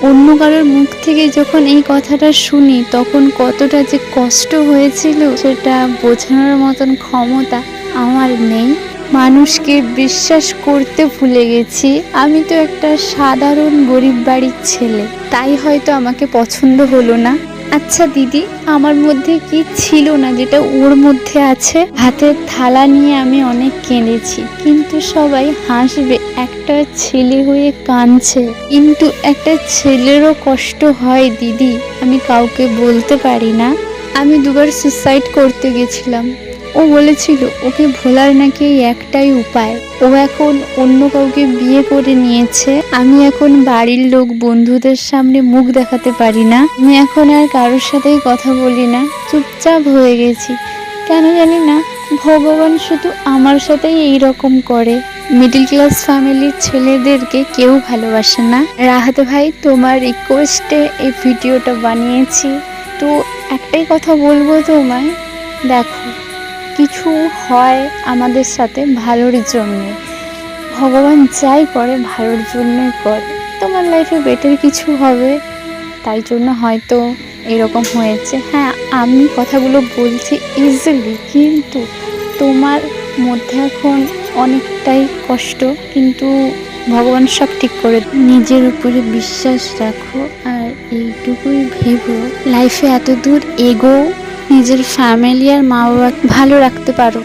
অন্য কারোর মুখ থেকে যখন এই কথাটা শুনি তখন কতটা যে কষ্ট হয়েছিল সেটা বোঝানোর মতন ক্ষমতা আমার নেই। মানুষকে বিশ্বাস করতে ভুলে গেছি। আমি তো একটা সাধারণ গরিব বাড়ির ছেলে, তাই হয়তো আমাকে পছন্দ হলো না। আচ্ছা দিদি, আমার মধ্যে কি ছিল না যেটা ওর মধ্যে আছে? হাতের থালা নিয়ে আমি অনেক কেঁদেছি, কিন্তু সবাই হাসবে, একটা ছেলে হয়ে কাঁদছে। কিন্তু একটা ছেলেরও কষ্ট হয় দিদি, আমি কাউকে বলতে পারি না। আমি দুবার সুসাইড করতে গেছিলাম। ও বলেছিল ওকে ভোলার নাকি এই একটাই উপায়। ও এখন অন্য কাউকে বিয়ে করে নিয়েছে। আমি এখন বাড়ির লোক বন্ধুদের সামনে মুখ দেখাতে পারি না। আমি এখন আর কারোর সাথেই কথা বলি না, চুপচাপ হয়ে গেছি। কেন জানি না, ভগবান শুধু আমার সাথেই এইরকম করে। মিডল ক্লাস ফ্যামিলির ছেলেদেরকে কেউ ভালোবাসে না। রাহাত ভাই, তোমার রিকোয়েস্টে এই ভিডিওটা বানিয়েছি। তো একটাই কথা বলবো তোমায়, দেখো, কিছু হয় আমাদের সাথে ভালোর জন্য। ভগবান যাই করে ভালোর জন্যই করে। তোমার লাইফে বেটার কিছু হবে, তাই জন্য হয়তো এরকম হয়েছে। হ্যাঁ, আমি কথাগুলো বলছি ইজিলি, কিন্তু তোমার মধ্যে এখন অনেকটাই কষ্ট, কিন্তু ভগবান সব ঠিক করে। নিজের উপরে বিশ্বাস রাখো, আর এইটুকুই ভেবো লাইফে এত দূর এগো, নিজের ফ্যামিলি আর মা বাবা ভালো রাখতে পারো।